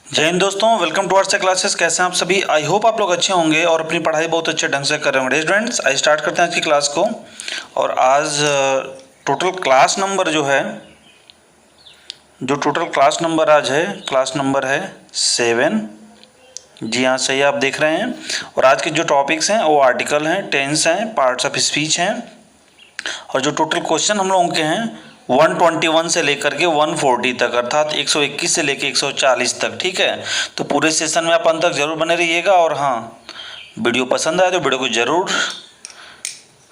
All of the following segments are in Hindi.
जय हिंद दोस्तों, वेलकम टू आवर क्लासेस। कैसे हैं आप सभी? आई होप आप लोग अच्छे होंगे और अपनी पढ़ाई बहुत अच्छे ढंग से कर रहे होंगे। स्टूडेंट्स, आज स्टार्ट करते हैं आज की क्लास को। और आज टोटल क्लास नंबर आज है, क्लास नंबर है 7। जी हाँ, सही आप देख रहे हैं। और आज के जो टॉपिक्स हैं वो आर्टिकल हैं, टेंस हैं, पार्ट्स ऑफ स्पीच हैं। और जो टोटल क्वेश्चन हम लोगों के हैं 121 से लेकर के 140 तक, अर्थात 121 से लेकर 140 तक। ठीक है, तो पूरे सेशन में आप अंत तक जरूर बने रहिएगा। और हाँ, वीडियो पसंद आए तो वीडियो को जरूर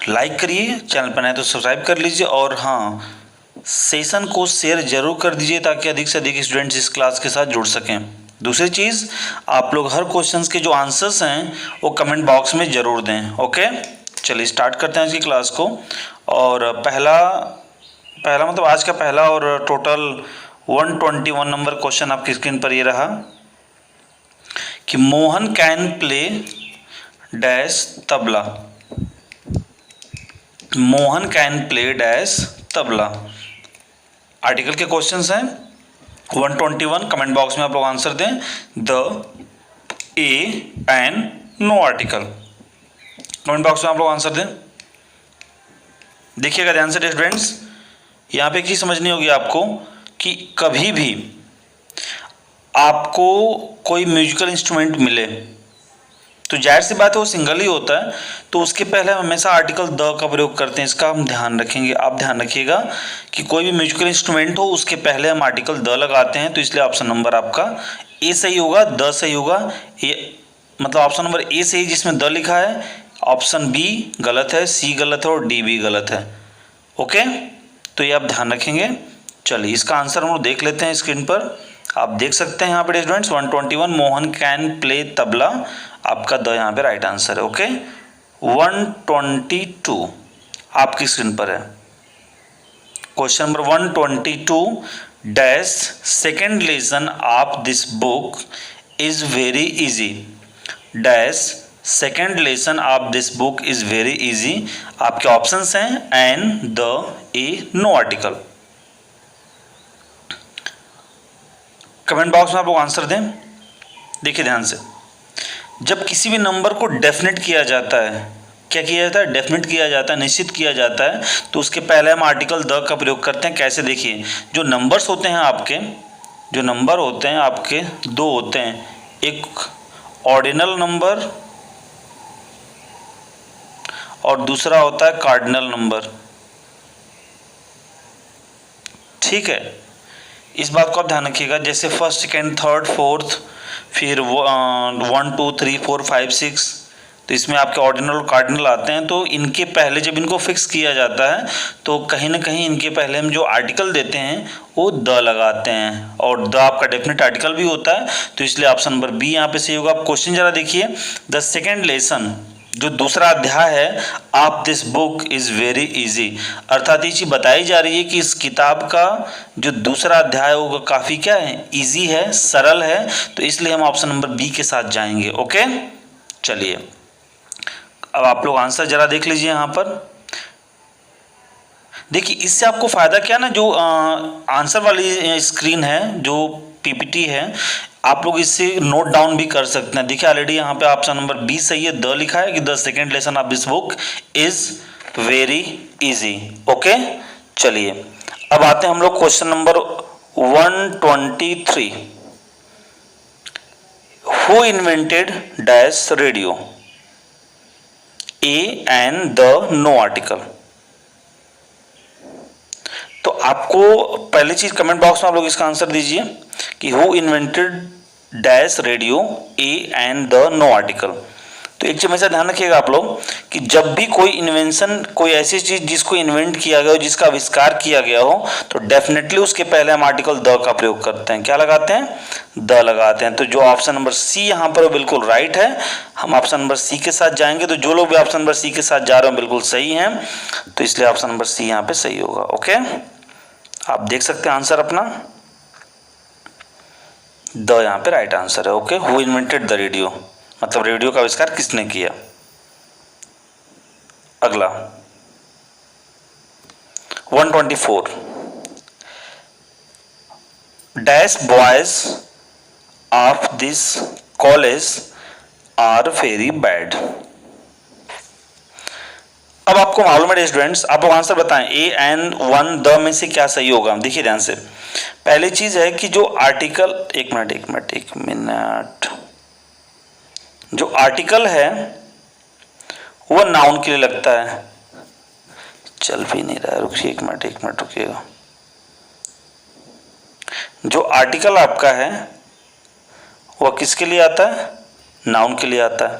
लाइक करिए, चैनल पर नए तो सब्सक्राइब कर लीजिए। और हाँ, सेशन को शेयर जरूर कर दीजिए ताकि अधिक से अधिक स्टूडेंट्स इस क्लास के साथ जुड़ सकें। दूसरी चीज़, आप लोग हर क्वेश्चंस के जो आंसर्स हैं वो कमेंट बॉक्स में ज़रूर दें। ओके, चलिए स्टार्ट करते हैं आज की क्लास को। और पहला मतलब आज का पहला और टोटल 121 नंबर क्वेश्चन आपकी स्क्रीन पर ये रहा कि Mohan can play dash tabla. Mohan can play dash tabla. Article के क्वेश्चंस हैं 121। कमेंट बॉक्स में आप लोग आंसर दें the, A and no article. Comment box में आप लोग आंसर दें। देखिएगा ध्यान से स्टूडेंट्स, यहाँ पे एक चीज़ समझनी होगी आपको कि कभी भी आपको कोई म्यूजिकल इंस्ट्रूमेंट मिले तो जाहिर सी बात है वो सिंगल ही होता है, तो उसके पहले हम हमेशा आर्टिकल द का प्रयोग करते हैं। इसका हम ध्यान रखेंगे। आप ध्यान रखिएगा कि कोई भी म्यूजिकल इंस्ट्रूमेंट हो उसके पहले हम आर्टिकल द लगाते हैं। तो इसलिए ऑप्शन नंबर आपका ए सही होगा, द सही होगा। ये मतलब ऑप्शन नंबर ए सही जिसमें द लिखा है, ऑप्शन बी गलत है, सी गलत है और डी भी गलत है। ओके, तो ये आप ध्यान रखेंगे। चलिए इसका आंसर हम लोग देख लेते हैं स्क्रीन पर। आप देख सकते हैं यहाँ पे students 121 Mohan can play tabla, आपका द यहाँ पे राइट आंसर है। ओके, 122 आपकी स्क्रीन पर है। Question number 122 dash second lesson of this book is very easy. Dash second lesson of this book is very easy. आपके ऑप्शंस हैं an, the, A, no article. Comment box में आप लोग आंसर दें। देखिए ध्यान से, जब किसी भी नंबर को डेफिनेट किया जाता है, क्या किया जाता है? डेफिनेट किया जाता है, निश्चित किया जाता है, तो उसके पहले हम आर्टिकल द का प्रयोग करते हैं। कैसे? देखिए, जो नंबर्स होते हैं आपके, जो नंबर होते हैं आपके दो होते हैं, एक ऑर्डिनल नंबर और दूसरा होता है कार्डिनल नंबर। ठीक है, इस बात को आप ध्यान रखिएगा। जैसे फर्स्ट, सेकेंड, थर्ड, फोर्थ, फिर 1 2 3 4 5 6, तो इसमें आपके ऑर्डिनल और कार्डिनल आते हैं। तो इनके पहले जब इनको फिक्स किया जाता है तो कहीं ना कहीं इनके पहले हम जो आर्टिकल देते हैं वो द लगाते हैं, और द आपका डेफिनेट आर्टिकल भी होता है। तो इसलिए ऑप्शन नंबर बी यहाँ पे सही होगा। आप क्वेश्चन जरा देखिए, द सेकेंड लेसन, जो दूसरा अध्याय है, of this book is very easy, अर्थात ये चीज़ बताई जा रही है कि इस किताब का जो दूसरा अध्याय होगा काफ़ी क्या है, इजी है, सरल है। तो इसलिए हम ऑप्शन नंबर बी के साथ जाएंगे। ओके, चलिए अब आप लोग आंसर जरा देख लीजिए यहाँ पर। देखिए इससे आपको फ़ायदा क्या ना, जो आंसर वाली स्क्रीन है, जो पीपीटी है, आप लोग इससे नोट डाउन भी कर सकते हैं। देखिए ऑलरेडी यहाँ पे ऑप्शन नंबर बी सही है, द लिखा है कि the second lesson of this book is very easy. Okay, चलिए अब आते हैं हम लोग question number 123। Who invented dash radio? A and the, no article. तो आपको पहली चीज कमेंट बॉक्स में आप लोग इसका आंसर दीजिए कि who invented dash radio, A and the, no article. तो एक चीज हमेशा ध्यान रखिएगा आप लोग कि जब भी कोई इन्वेंशन, कोई ऐसी चीज जिसको इन्वेंट किया गया हो, जिसका आविष्कार किया गया हो, तो डेफिनेटली उसके पहले हम आर्टिकल द का प्रयोग करते हैं। क्या लगाते हैं? द लगाते हैं। तो जो ऑप्शन नंबर सी यहाँ पर बिल्कुल राइट है, हम ऑप्शन नंबर सी के साथ जाएंगे। तो जो लोग भी ऑप्शन नंबर सी के साथ जा रहे हो बिल्कुल सही हैं, तो इसलिए ऑप्शन नंबर सी यहाँ पे सही होगा। ओके, आप देख सकते हैं आंसर अपना, द यहाँ पे राइट आंसर है। Okay, who invented the radio, मतलब रेडियो का आविष्कार किसने किया। अगला 124 dash boys of this college are very bad. अब आपको मालूम है स्टूडेंट्स, आप लोग आंसर बताएं ए एन वन द में से क्या सही होगा। देखिए ध्यान से, पहली चीज है कि जो आर्टिकल, एक मिनट, जो आर्टिकल है वो नाउन के लिए लगता है। चल भी नहीं रहा है, रुकिए एक मिनट रुकिएगा। जो आर्टिकल आपका है वह किसके लिए आता है? नाउन के लिए आता है।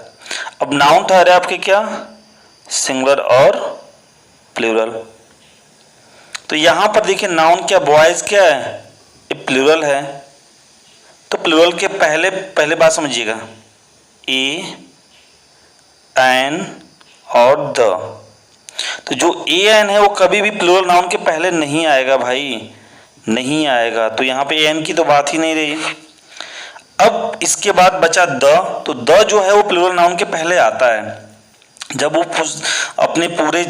अब नाउन ठहरे आपके क्या? सिंगुलर और प्लूरल। तो यहां पर देखिए नाउन क्या, बॉयज क्या है? ये प्लूरल है। तो प्लूरल के पहले बात समझिएगा, ए एन और द। तो जो ए एन है वो कभी भी प्लूरल नाउन के पहले नहीं आएगा भाई, नहीं आएगा। तो यहाँ पे एन की तो बात ही नहीं रही। अब इसके बाद बचा द, तो द जो है वो प्लूरल नाउन के पहले आता है। जब वो अपने पूरे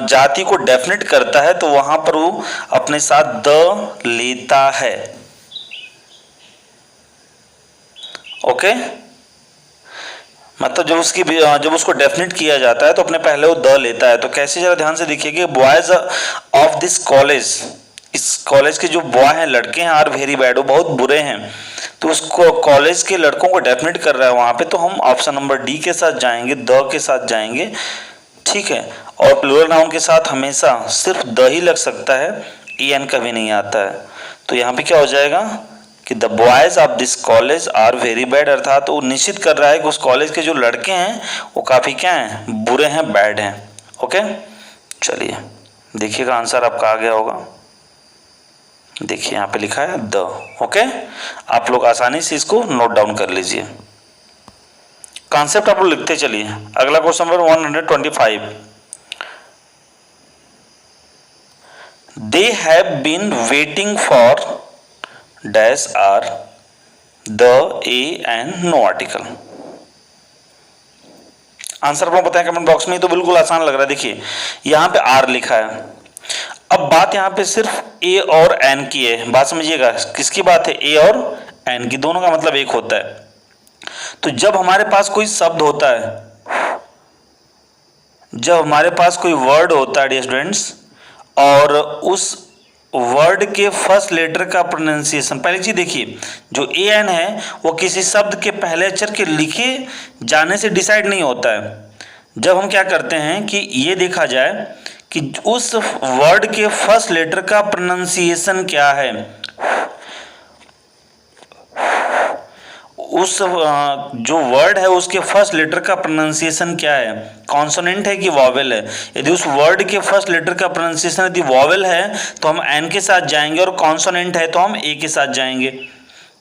जाति को डेफिनेट करता है तो वहां पर वो अपने साथ द लेता है। ओके, मतलब जब उसको डेफिनेट किया जाता है तो अपने पहले वो द लेता है। तो कैसे, जरा ध्यान से देखिए, बॉयज ऑफ दिस कॉलेज, इस कॉलेज के जो बॉय हैं, लड़के हैं, आर वेरी बैड, वो बहुत बुरे हैं। तो उसको कॉलेज के लड़कों को डेफिनेट कर रहा है वहां पे, तो हम ऑप्शन नंबर डी के साथ जाएंगे, द के साथ जाएंगे। ठीक है, और प्लूरल नाउन के साथ हमेशा सिर्फ द ही लग सकता है, ई एन कभी नहीं आता है। तो यहाँ पे क्या हो जाएगा कि the boys of this college are very bad, अर्थात वो निश्चित कर रहा है कि उस कॉलेज के जो लड़के हैं वो काफी क्या हैं? बुरे हैं, बैड हैं। ओके, चलिए देखिएगा आंसर आपका आ गया होगा। देखिए यहाँ पे लिखा है द। ओके, आप लोग आसानी से इसको नोट डाउन कर लीजिए। कॉन्सेप्ट आप लोग लिखते चलिए। अगला question number 125। They have been waiting for dash or the A and no article. Answer आप लोग बताएं कमेंट बॉक्स में। तो बिल्कुल आसान लग रहा है। देखिए यहाँ पे आर लिखा है। अब बात यहाँ पे सिर्फ ए और एन की है। बात समझिएगा, किसकी बात है? ए और एन की, दोनों का मतलब एक होता है। तो जब हमारे पास कोई शब्द होता है, जब हमारे पास कोई वर्ड होता है डियर स्टूडेंट्स, और उस वर्ड के फर्स्ट लेटर का प्रोनाउंसिएशन, पहली चीज देखिए, जो ए एन है वो किसी शब्द के पहले अक्षर के लिखे जाने से डिसाइड नहीं होता है। जब हम क्या करते हैं कि ये देखा जाए कि उस वर्ड के फर्स्ट लेटर का प्रोनाउंसिएशन क्या है, उस जो वर्ड है उसके फर्स्ट लेटर का प्रोनाउंसिएशन क्या है, कॉन्सोनेंट है कि वॉवेल है। यदि उस वर्ड के फर्स्ट लेटर का प्रोनाउंसिएशन यदि वॉवेल है तो हम एन के साथ जाएंगे, और कॉन्सोनेंट है तो हम ए के साथ जाएंगे।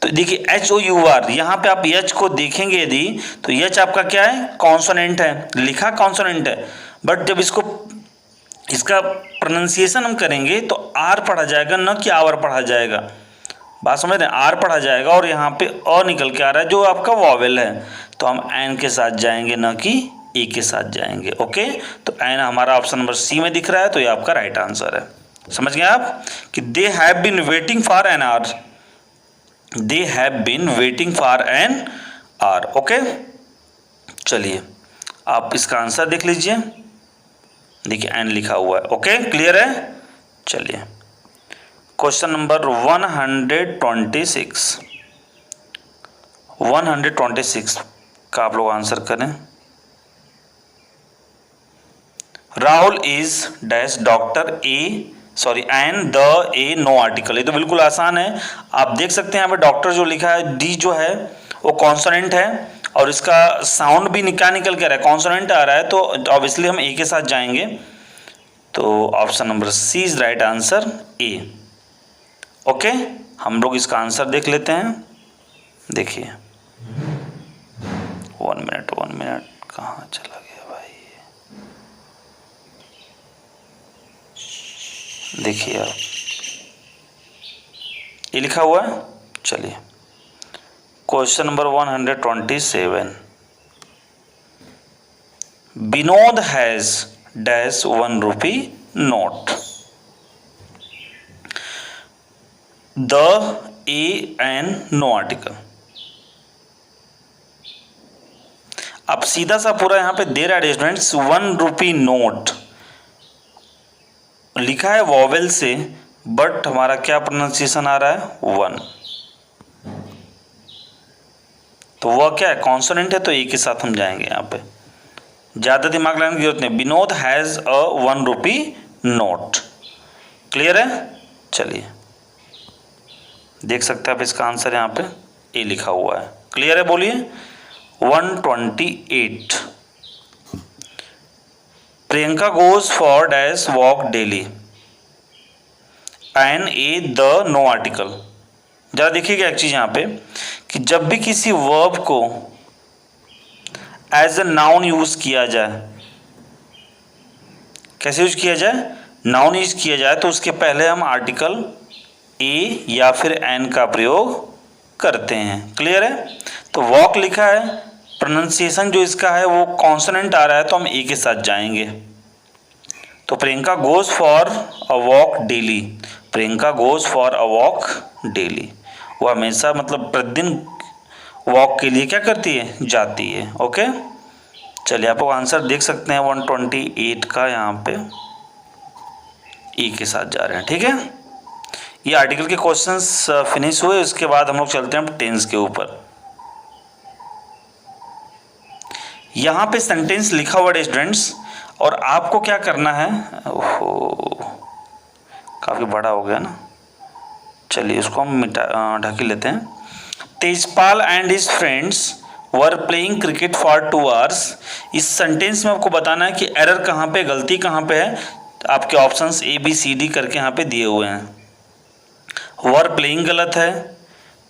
तो देखिए एच ओ यू आर, यहाँ पे आप एच को देखेंगे यदि, तो एच आपका क्या है? कॉन्सोनेंट है, लिखा कॉन्सोनेंट है। बट जब इसका प्रोनाउंसिएशन हम करेंगे तो आर पढ़ा जाएगा, न कि आवर पढ़ा जाएगा। बात समझ रहे हैं? आर पढ़ा जाएगा और यहाँ पे अ निकल के आ रहा है जो आपका वॉवेल है, तो हम एन के साथ जाएंगे, न कि ए के साथ जाएंगे। ओके, तो एन हमारा ऑप्शन नंबर सी में दिख रहा है, तो ये आपका राइट आंसर है। समझ गए आप कि they have been waiting for an hour, they have been waiting for an hour. Okay, चलिए आप इसका आंसर देख लीजिए। देखिए एन लिखा हुआ है। ओके, क्लियर है? चलिए क्वेश्चन नंबर 126 का आप लोग आंसर करें। Rahul is dash doctor an the A no article. ये तो बिल्कुल आसान है। आप देख सकते हैं यहाँ पे डॉक्टर जो लिखा है, डी जो है वो कॉन्सोनेंट है और इसका साउंड भी निकाल के आ रहा है, कॉन्सोनेंट आ रहा है, तो ऑब्वियसली हम ए के साथ जाएंगे। तो option number C is right answer, A. Okay, हम लोग इसका आंसर देख लेते हैं। देखिए 1 मिनट कहाँ चला गया भाई? देखिए आप, ये लिखा हुआ है। चलिए question number 127। Vinod has dash 1 rupee note. The A an no article. अब सीधा सा पूरा यहाँ पे दे रहा है स्टूडेंट्स 1 रुपी नोट, लिखा है वॉवेल से, बट हमारा क्या प्रोनाउंसिएशन आ रहा है 1, तो वह क्या है कॉन्सोनेंट है, तो एक के साथ हम जाएंगे यहाँ पे, ज़्यादा दिमाग लगाने की जरूरत नहीं। Vinod has a 1 rupee note. Clear है? चलिए देख सकते हैं आप, इसका आंसर यहाँ पे ए लिखा हुआ है। क्लियर है? बोलिए। 128। Priyanka goes for dash walk daily an A the no article. जरा देखिएगा एक चीज यहाँ पे कि जब भी किसी वर्ब को एज अ नाउन यूज किया जाए, कैसे यूज किया जाए, नाउन यूज किया जाए, तो उसके पहले हम आर्टिकल ए या फिर एन का प्रयोग करते हैं। क्लियर है? तो वॉक लिखा है, प्रोनाउंसिएशन जो इसका है वो कॉन्सोनेंट आ रहा है, तो हम ए के साथ जाएंगे। तो Priyanka goes for a walk daily, Priyanka goes for a walk daily, वो हमेशा मतलब प्रतिदिन वॉक के लिए क्या करती है, जाती है। ओके, चलिए आप आंसर देख सकते हैं 128 का यहाँ पे ई के साथ जा रहे हैं। ठीक है, ये आर्टिकल के क्वेश्चंस फिनिश हुए, उसके बाद हम लोग चलते हैं टेंस के ऊपर। यहाँ पे सेंटेंस लिखा हुआ है स्टूडेंट्स, और आपको क्या करना है, ओहो काफ़ी बड़ा हो गया ना, चलिए इसको हम ढक ही लेते हैं। Tejpal and his friends were playing cricket for 2 hours. इस सेंटेंस में आपको बताना है कि एरर कहाँ पे, गलती कहाँ पे है। तो आपके options A B C D करके यहाँ पे दिए हुए हैं। वर प्लेइंग गलत है,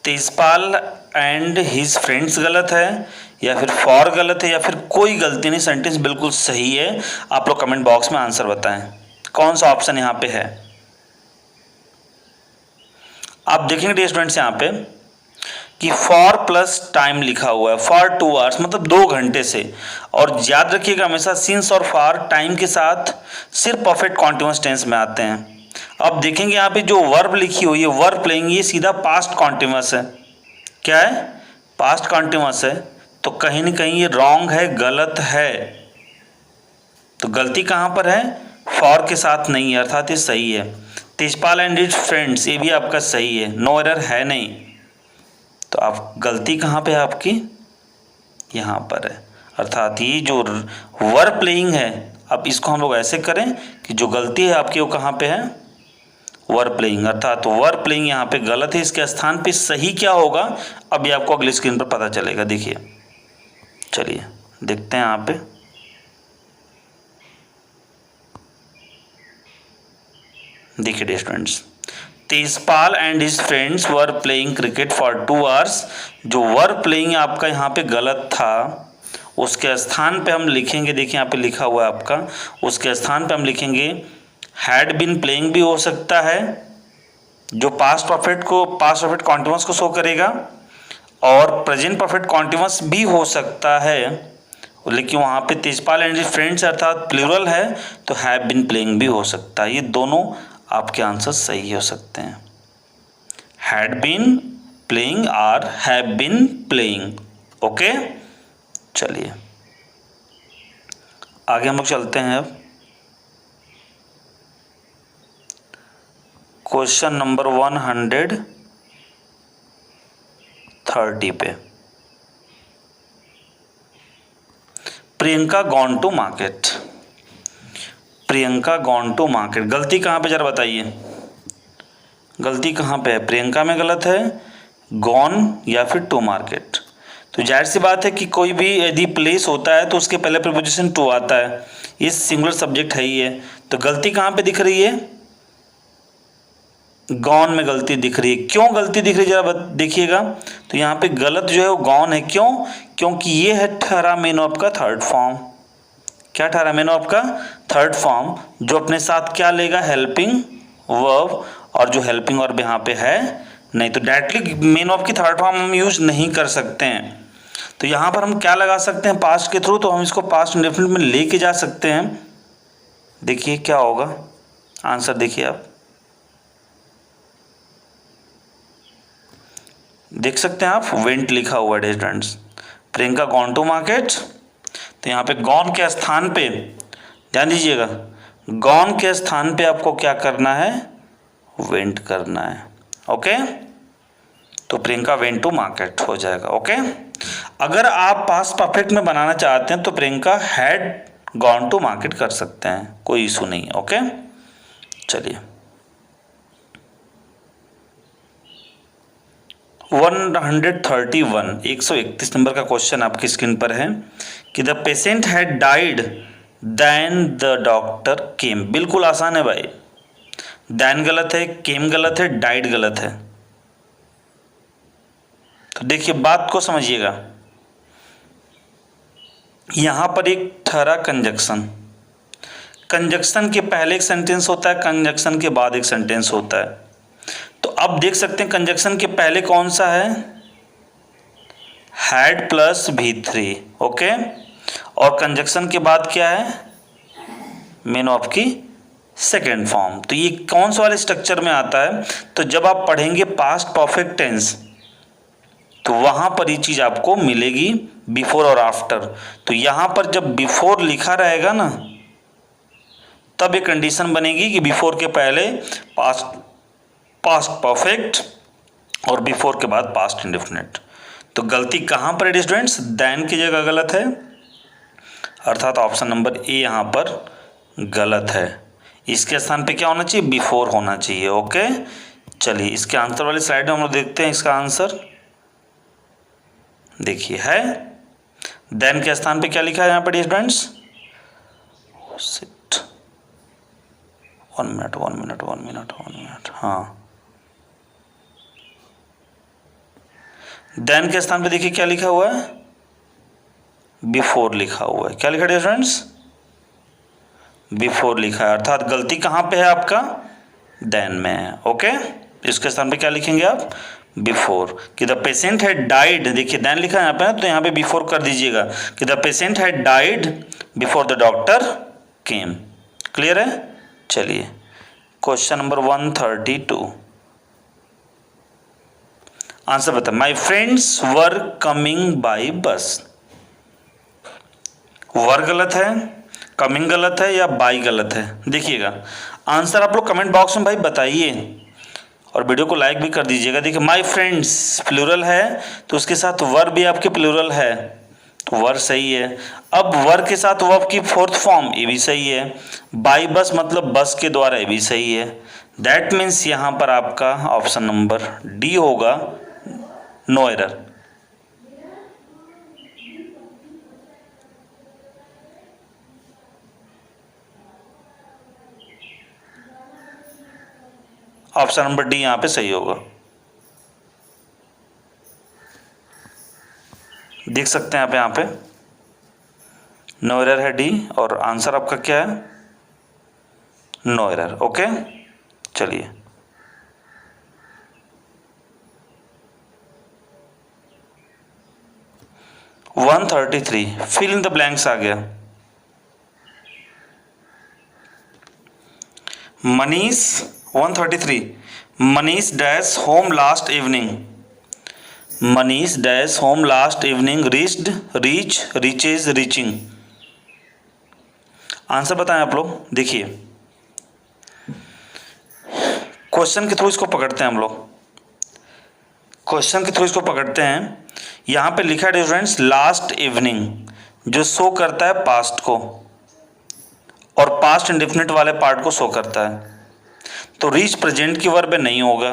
तेजपाल एंड हिज फ्रेंड्स गलत है, या फिर फॉर गलत है, या फिर कोई गलती नहीं, सेंटेंस बिल्कुल सही है। आप लोग कमेंट बॉक्स में आंसर बताएं कौन सा ऑप्शन यहाँ पे है। आप देखेंगे स्टूडेंट्स यहाँ पे कि फॉर प्लस टाइम लिखा हुआ है, फॉर 2 आवर्स मतलब 2 घंटे से। और याद रखिएगा हमेशा सिंस और फॉर टाइम के साथ सिर्फ परफेक्ट कॉन्टिन्यूअस टेंस में आते हैं। अब देखेंगे यहाँ पे जो वर्ब लिखी हुई है, वर्ब प्लेइंग, ये सीधा पास्ट कॉन्टिन्यूअस है। क्या है? पास्ट कॉन्टिन्यूअस है, तो कहीं ना कहीं ये रॉन्ग है, गलत है। तो गलती कहाँ पर है, फॉर के साथ नहीं है, अर्थात ये सही है। तेजपाल एंड हिज फ्रेंड्स, ये भी आपका सही है, नो एरर है नहीं। तो आप गलती कहाँ पे है आपकी, यहाँ पर है, अर्थात ये जो वर्ब प्लेइंग है, अब इसको हम लोग ऐसे करें कि जो गलती है आपकी वो कहाँ पे है, वर्ब प्लेइंग, अर्थात वर्ब प्लेइंग यहाँ पे गलत है। इसके स्थान पे सही क्या होगा, अभी आपको अगली स्क्रीन पर पता चलेगा। देखिए, चलिए देखते हैं यहाँ पे। देखिए students, Tejpal and his friends were playing cricket for 2 hours, जो वर्ब प्लेइंग आपका यहाँ पे गलत था, उसके स्थान पे हम लिखेंगे, देखिए यहाँ पे लिखा हुआ है आपका, उसके स्थान पे हम लिखेंगे हैड बीन प्लेइंग भी हो सकता है, जो पास्ट परफेक्ट कॉन्टिन्यूअस को शो करेगा, और प्रेजेंट परफेक्ट कॉन्टिन्यूअस भी हो सकता है, लेकिन वहाँ पे तेजपाल एंड हिज फ्रेंड्स अर्थात प्लूरल है, तो हैव बीन प्लेइंग भी हो सकता है। ये दोनों आपके आंसर सही हो सकते हैं, हैड बीन प्लेइंग और हैव बीन प्लेइंग। ओके, चलिए आगे हम लोग चलते हैं। अब क्वेश्चन नंबर 130 पे, Priyanka gone to market, Priyanka gone to market, गलती कहाँ पे जरा बताइए, गलती कहाँ पे है, प्रियंका में गलत है, गॉन या फिर टू मार्केट। तो जाहिर सी बात है कि कोई भी यदि प्लेस होता है तो उसके पहले प्रीपोजिशन टू आता है, ये सिंगुलर सब्जेक्ट है ही है। तो गलती कहाँ पे दिख रही है, गॉन में गलती दिख रही है। क्यों गलती दिख रही है जरा देखिएगा, तो यहाँ पे गलत जो है वो गॉन है। क्यों? क्योंकि ये है ठहरा मेन ऑफ का थर्ड फॉर्म। क्या ठहरा मेन ऑफ का थर्ड फॉर्म, जो अपने साथ क्या लेगा, हेल्पिंग वर्ब, और जो हेल्पिंग वर्ब यहाँ पे है नहीं, तो डायरेक्टली मेन ऑफ की थर्ड फॉर्म हम यूज नहीं कर सकते हैं। तो यहाँ पर हम क्या लगा सकते हैं पास्ट के थ्रू, तो हम इसको पास्ट इंडेफिनिट में लेके जा सकते हैं। देखिए क्या होगा आंसर, देखिए आप देख सकते हैं, आप वेंट लिखा हुआ है students, Priyanka gone to market तो यहाँ पे गॉन के स्थान पे ध्यान दीजिएगा, गॉन के स्थान पे आपको क्या करना है, वेंट करना है। ओके, तो प्रियंका वेंट टू मार्केट हो जाएगा। ओके, अगर आप पास्ट परफेक्ट में बनाना चाहते हैं तो Priyanka had gone to market कर सकते हैं, कोई इशू नहीं है। ओके, चलिए 131 नंबर का क्वेश्चन आपकी स्क्रीन पर है कि the patient had died then the doctor came. बिल्कुल आसान है भाई, देन गलत है, केम गलत है, डाइड गलत है। तो देखिए बात को समझिएगा, यहां पर एक ठहरा कंजक्शन, कंजक्शन के पहले एक सेंटेंस होता है, कंजक्शन के बाद एक सेंटेंस होता है। तो अब देख सकते हैं कंजक्शन के पहले कौन सा है, हैड प्लस V3। ओके, और कंजक्शन के बाद क्या है, मेन ऑफ की सेकेंड फॉर्म। तो ये कौन सा वाले स्ट्रक्चर में आता है, तो जब आप पढ़ेंगे पास्ट परफेक्ट टेंस तो वहां पर ये चीज आपको मिलेगी, बिफोर और आफ्टर। तो यहां पर जब बिफोर लिखा रहेगा ना, तब एक कंडीशन बनेगी कि बिफोर के पहले पास्ट परफेक्ट और बिफोर के बाद पास्ट इंडेफिनिट। तो गलती कहां पर है स्टूडेंट्स, देन की जगह गलत है, अर्थात ऑप्शन नंबर ए यहां पर गलत है। इसके स्थान पे क्या होना चाहिए, बिफोर होना चाहिए। ओके, चलिए इसके आंसर वाली स्लाइड में हम लोग देखते हैं इसका आंसर। देखिए है, देन के स्थान पे क्या लिखा है यहाँ पर स्टूडेंट्स, 1 मिनट, हाँ, देन के स्थान पे देखिए क्या लिखा हुआ है, बिफोर लिखा हुआ है। क्या लिखा है स्टूडेंट्स, बिफोर लिखा है, अर्थात गलती कहाँ पे है आपका, देन में है। ओके, इसके स्थान पे क्या लिखेंगे आप, बिफोर। कि द पेशेंट हैड डाइड, देखिए देन लिखा है यहाँ पे, तो यहाँ पे बिफोर कर दीजिएगा कि the patient had died before the doctor came. Clear है, चलिए क्वेश्चन नंबर 132 आंसर बता। My friends were coming by bus, were गलत है, कमिंग गलत है या बाई गलत है, देखिएगा आंसर आप लोग कमेंट बॉक्स में भाई बताइए और वीडियो को लाइक भी कर दीजिएगा। देखिए माई फ्रेंड्स प्लूरल है तो उसके साथ वर भी आपके प्लूरल है, तो वर सही है। अब वर के साथ वर्ब की फोर्थ फॉर्म, ये भी सही है। बाई बस मतलब बस के द्वारा, ये भी सही है। दैट मीन्स यहाँ पर आपका ऑप्शन नंबर डी होगा, no error. Option number D यहाँ पे सही होगा, देख सकते हैं आप यहाँ पे नो एरर है डी, और आंसर आपका क्या है, नो एरर। ओके, चलिए 133 फिल इन द ब्लैंक्स आ गया। Manish 133 Manish dash home last evening, Manish dash home last evening, reached, reach, reaches, reaching. Answer बताएं आप लोग। देखिए क्वेश्चन के थ्रू इसको पकड़ते हैं हम लोग, क्वेश्चन के थ्रू इसको पकड़ते हैं। यहां पे लिखा है स्टूडेंट्स लास्ट इवनिंग, जो शो करता है पास्ट को और पास्ट इंडेफिनिट वाले पार्ट को शो करता है। तो रीच प्रेजेंट की वर्ब नहीं होगा,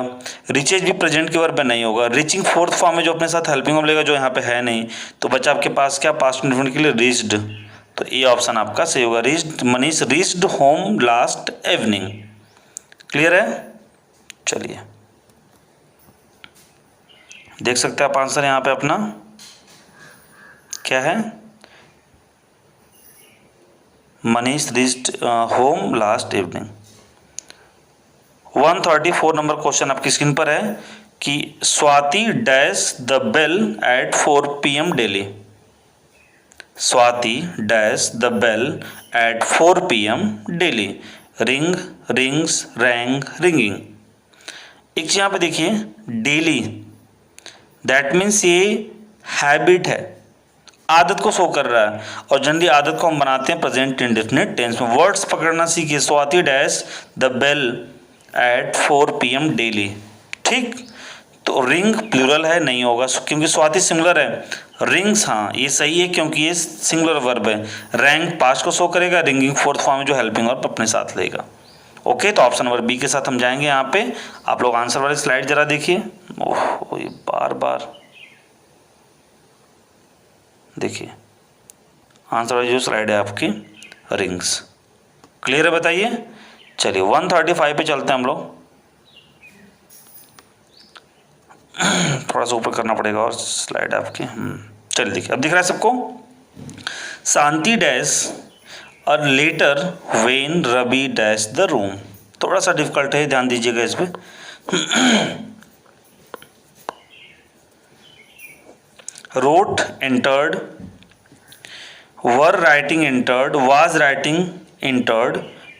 रीचेज भी प्रेजेंट की वर्ब नहीं होगा, रीचिंग फोर्थ फॉर्म में जो अपने साथ हेल्पिंग वर्ब लेगा, जो यहाँ पे है नहीं, तो बच्चा आपके पास क्या, पास्ट इंडेफिनिट के लिए रीच्ड। तो ये ऑप्शन आपका सही होगा, reached, Manish reached home last evening. Clear है, चलिए देख सकते हैं आप आंसर यहाँ पे अपना क्या है, Manish reached home last evening. 134 number question आपकी स्क्रीन पर है कि Swati dash the bell at 4 PM daily, Swati dash the bell at 4 PM daily, ring, rings, rang, ringing. एक चीज यहाँ पे देखिए डेली, दैट मीन्स ये हैबिट है, आदत को शो कर रहा है, और जनरली आदत को हम बनाते हैं प्रेजेंट इंडेफिनिट टेंस में। वर्ड्स पकड़ना सीखिए। Swati dash the bell at 4 PM daily. ठीक, तो रिंग प्लूरल है, नहीं होगा क्योंकि स्वाति सिंगुलर है। रिंग्स, हाँ ये सही है क्योंकि ये सिंगुलर वर्ब है। रैंक पास्ट को शो करेगा, रिंगिंग फोर्थ फॉर्म में जो हेल्पिंग वर्ब अपने साथ लेगा। ओके, तो ऑप्शन नंबर बी के साथ हम जाएंगे। यहाँ पे आप लोग आंसर वाली स्लाइड जरा देखिए। ओह, ये बार बार देखिए, आंसर वाली जो स्लाइड है आपकी रिंग्स। क्लियर है, बताइए। चलिए 135 पे चलते हैं हम लोग। थोड़ा सा ऊपर करना पड़ेगा और स्लाइड आपकी। चलिए देखिए, अब दिख रहा है सबको। शांति डैश और later when Ravi dash the room. थोड़ा सा डिफिकल्ट है, ध्यान दीजिएगा इस पर। Wrote entered, were writing entered, was writing entered,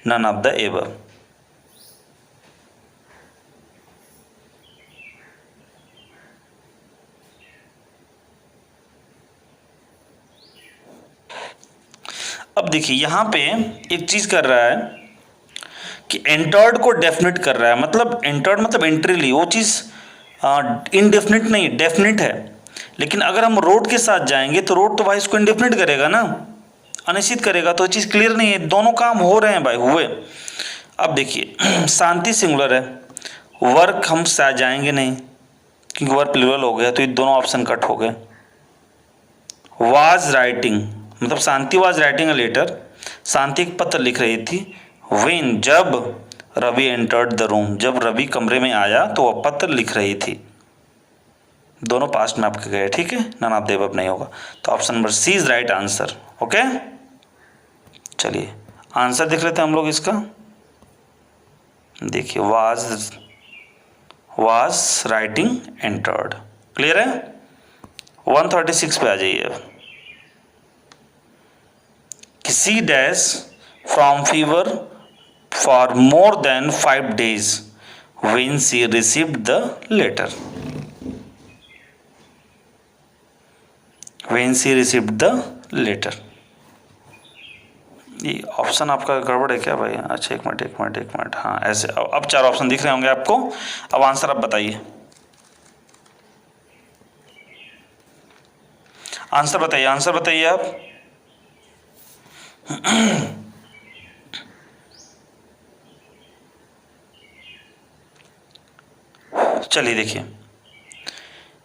none of the above. अब देखिए यहाँ पे एक चीज कर रहा है कि एंटर्ड को डेफिनेट कर रहा है। मतलब एंटर्ड मतलब एंट्री ली, वो चीज इनडेफिनिट नहीं, डेफिनेट है। लेकिन अगर हम रोड के साथ जाएंगे तो रोड तो भाई इसको इनडेफिनिट करेगा ना, अनिश्चित करेगा, तो चीज़ क्लियर नहीं है। दोनों काम हो रहे हैं भाई, हुए। अब देखिए शांति सिंगुलर है, वर्क हम साथ जाएंगे नहीं क्योंकि वर्क प्लूरल हो गया, तो ये दोनों ऑप्शन कट हो गए। वाज राइटिंग मतलब शांति वाज राइटिंग अ लेटर, शांति एक पत्र लिख रही थी। व्हेन जब रवि एंटर्ड द रूम, जब रवि कमरे में आया तो वह पत्र लिख रही थी। दोनों पास्ट में आपके गए, ठीक है, नन ऑफ द अबव नहीं होगा। तो option number C is right answer. Okay, चलिए आंसर देख लेते हैं हम लोग इसका। देखिए वाज राइटिंग एंटर्ड। क्लियर है। 136 पे आ जाइए अब। C dash from fever for more than 5 days when she received the letter. When she received the letter. ये ऑप्शन आपका गड़बड़ है क्या भाई? अच्छा एक मिनट। हाँ ऐसे, अब 4 ऑप्शन दिख रहे होंगे आपको। अब आंसर आप बताइए, आंसर बताइए आप। चलिए देखिए,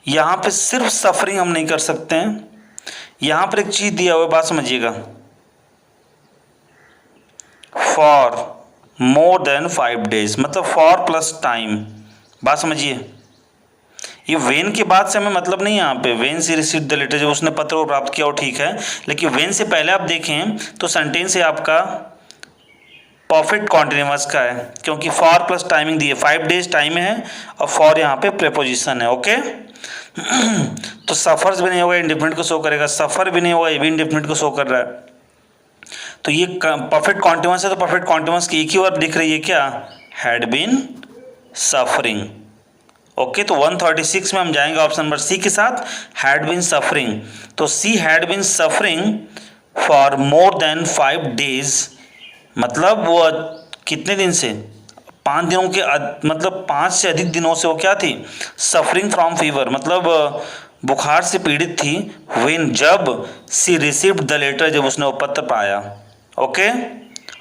यहां पे सिर्फ सफरिंग हम नहीं कर सकते हैं। यहां पर एक चीज दिया हुआ है, बात समझिएगा। फॉर मोर देन 5 days मतलब फॉर प्लस टाइम। बात समझिए, ये वेन के बाद से हमें मतलब नहीं है। यहाँ पे वेन से रिसीव्ड द लेटर, जब उसने पत्र को प्राप्त किया वो ठीक है, लेकिन वेन से पहले आप देखें तो सेंटेंस है आपका परफेक्ट कॉन्टिन्यूअस का है, क्योंकि फॉर प्लस टाइमिंग दी है। 5 days टाइम है और फॉर यहाँ पे प्रेपोजिशन है। ओके, तो सफर्स भी नहीं होगा, इंडेफिनिट को शो करेगा। सफर भी नहीं होगा, ये भी इंडेफिनिट को शो कर रहा है। तो ये परफेक्ट कॉन्टिन्यूअस है, तो परफेक्ट कॉन्टिन्यूअस की एक ही वर्ब दिख रही है क्या? Had been suffering. ओके, तो 136 में हम जाएंगे ऑप्शन नंबर सी के साथ, हैड बीन सफरिंग। तो she had been suffering for more than 5 days मतलब वो कितने दिन से? 5 दिनों के, मतलब 5 से अधिक दिनों से वो क्या थी? सफरिंग फ्रॉम फीवर मतलब बुखार से पीड़ित थी। व्हेन जब सी रिसीव्ड द लेटर, जब उसने वो पत्र पाया। ओके,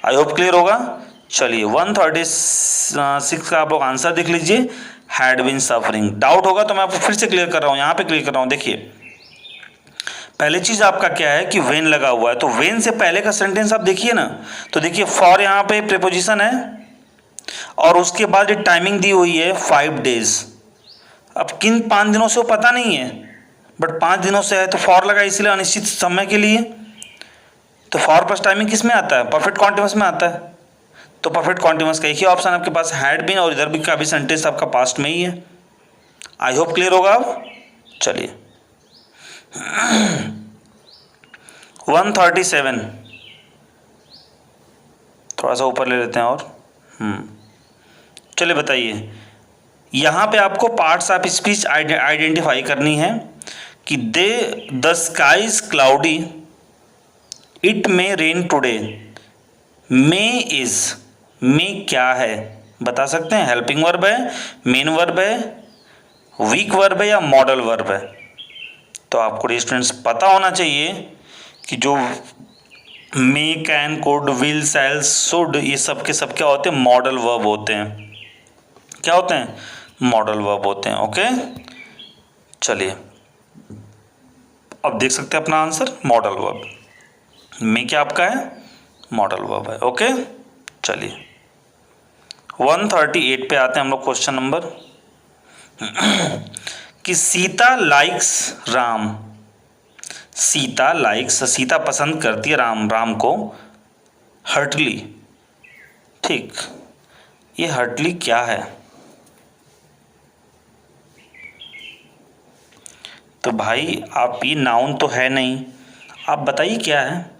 आई होप क्लियर होगा। चलिए 136 का आप लोग आंसर देख लीजिए, हैड बीन सफरिंग। डाउट होगा तो मैं आपको फिर से क्लियर कर रहा हूँ, यहाँ पे क्लियर कर रहा हूँ। देखिए पहली चीज आपका क्या है कि वेन लगा हुआ है, तो वेन से पहले का सेंटेंस आप देखिए ना, तो देखिए फॉर यहाँ पे प्रीपोजिशन है और उसके बाद ये टाइमिंग दी हुई है 5 days। अब किन 5 दिनों से वो पता नहीं है, बट 5 दिनों से है तो फॉर लगा, इसलिए अनिश्चित समय के लिए। तो फॉर प्लस टाइमिंग किस में आता है? परफेक्ट कॉन्टिन्यूअस में आता है। तो परफेक्ट कॉन्टिन्यूअस का एक ही ऑप्शन आपके पास, हैड बीन, और इधर भी का भी सेंटेंस आपका पास्ट में ही है। आई होप क्लियर होगा अब। चलिए 137 थोड़ा सा ऊपर ले लेते हैं और चलिए बताइए, यहाँ पे आपको पार्ट्स ऑफ स्पीच आइडेंटिफाई करनी है कि the sky is cloudy, it may rain today, may is, may क्या है बता सकते हैं? हेल्पिंग वर्ब है, मेन वर्ब है, वीक वर्ब है या मॉडल वर्ब है? तो आपको स्टूडेंट्स पता होना चाहिए कि जो may, can, could, will, shall, should, ये सब के सब क्या होते हैं? मॉडल वर्ब होते हैं। क्या होते हैं? मॉडल वर्ब होते हैं। ओके, चलिए अब देख सकते हैं अपना आंसर, मॉडल वर्ब। मे क्या आपका है? मॉडल वर्ब है। ओके, चलिए 138 पे आते हैं हम लोग, क्वेश्चन नंबर कि सीता लाइक्स राम, सीता लाइक्स, सीता पसंद करती है राम को, हर्टली। ठीक, ये हर्टली क्या है? तो भाई आप, ये नाउन तो है नहीं, आप बताइए क्या है?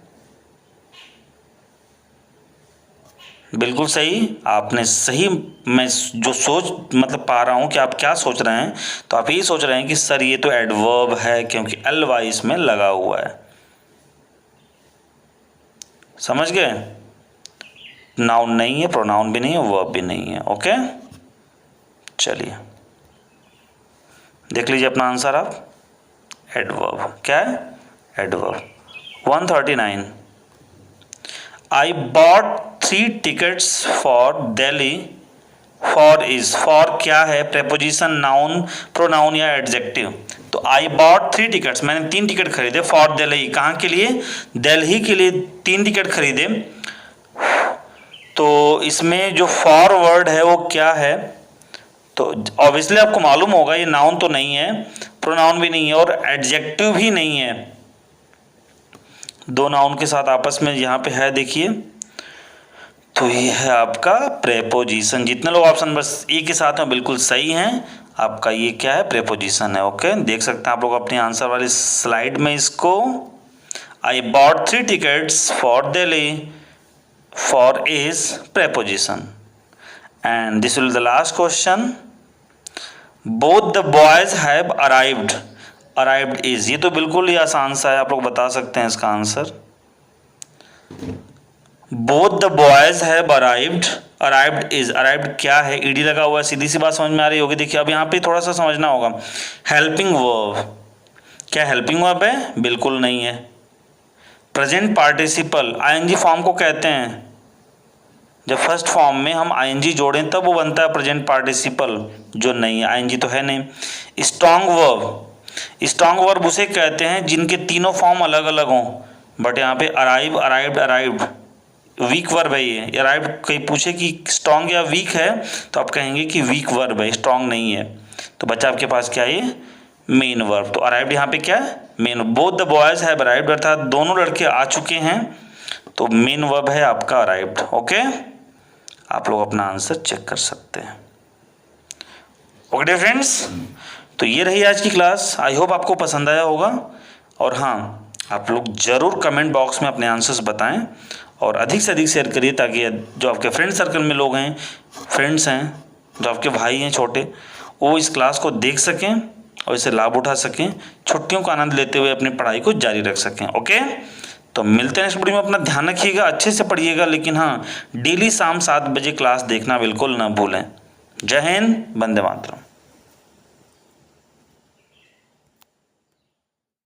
बिल्कुल सही, आपने सही, मैं जो सोच मतलब पा रहा हूँ कि आप क्या सोच रहे हैं, तो आप यही सोच रहे हैं कि सर ये तो एडवर्ब है क्योंकि एल वाई इसमें लगा हुआ है। समझ गए? नाउन नहीं है, प्रोनाउन भी नहीं है, वर्ब भी नहीं है। ओके, चलिए देख लीजिए अपना आंसर आप, एडवर्ब। क्या है? Adverb. 139, I bought 3 tickets for Delhi, for is, for क्या है? प्रेपोजिशन, नाउन, प्रोनाउन या एडजेक्टिव? तो आई बॉट 3 tickets, मैंने 3 टिकट खरीदे फॉर दिल्ली, कहाँ के लिए? दिल्ली के लिए 3 टिकट खरीदे। तो इसमें जो फॉर वर्ड है वो क्या है? तो ऑब्वियसली आपको मालूम होगा ये नाउन तो नहीं है, प्रोनाउन भी नहीं है और एडजेक्टिव भी नहीं है। दो नाउन के साथ आपस में यहाँ पे है, देखिए, तो ये है आपका प्रेपोजिशन। जितने लोग ऑप्शन बस ए के साथ में बिल्कुल सही हैं, आपका ये क्या है? प्रेपोजिशन है। ओके, देख सकते हैं आप लोग अपने आंसर वाली स्लाइड में इसको। I bought 3 tickets for Delhi, for is preposition. And this will the last question, both the boys have arrived, arrived is, ये तो बिल्कुल ही आसान सा है, आप लोग बता सकते हैं इसका answer. Both the boys have arrived, arrived is, arrived क्या है? ईडी लगा हुआ है, सीधी सी बात समझ में आ रही होगी। देखिए अब यहाँ पे थोड़ा सा समझना होगा, हेल्पिंग वर्ब, क्या हेल्पिंग वर्ब है? बिल्कुल नहीं है। प्रेजेंट पार्टिसिपल, आईएनजी फॉर्म को कहते हैं, जब फर्स्ट फॉर्म में हम आईएनजी जोड़ें तब वो बनता है प्रेजेंट पार्टिसिपल, जो नहीं है, आईएनजी तो है नहीं। स्ट्रॉन्ग वर्ब, स्ट्रॉन्ग वर्ब उसे कहते हैं जिनके तीनों फॉर्म अलग अलग हों, बट यहाँ पे arrive, arrived, arrived weak verb है ये। अराइव्ड कोई पूछे कि स्ट्रॉन्ग या वीक है तो आप कहेंगे कि वीक वर्ब है, स्ट्रॉन्ग नहीं है। तो बच्चा आपके पास क्या है? Main verb. तो अराइव्ड यहाँ पे क्या है? Main. Both the boys have arrived, अर्थात दोनों लड़के आ चुके हैं, तो मेन वर्ब है आपका अराइव्ड। ओके, आप लोग अपना आंसर चेक कर सकते हैं। ओके डियर फ्रेंड्स, तो ये रही आज की क्लास। आई होप आपको पसंद आया होगा, और हाँ, आप लोग ज़रूर कमेंट बॉक्स में अपने आंसर्स बताएं और अधिक से अधिक शेयर करिए, ताकि जो आपके फ्रेंड सर्कल में लोग हैं, फ्रेंड्स हैं, जो आपके भाई हैं छोटे, वो इस क्लास को देख सकें और इसे लाभ उठा सकें, छुट्टियों का आनंद लेते हुए अपनी पढ़ाई को जारी रख सकें। ओके, तो मिलते हैं नेक्स्ट वीडियो में। अपना ध्यान रखिएगा, अच्छे से पढ़िएगा, लेकिन हाँ, डेली शाम 7 बजे क्लास देखना बिल्कुल ना भूलें। जय हिंद, वंदे मातरम।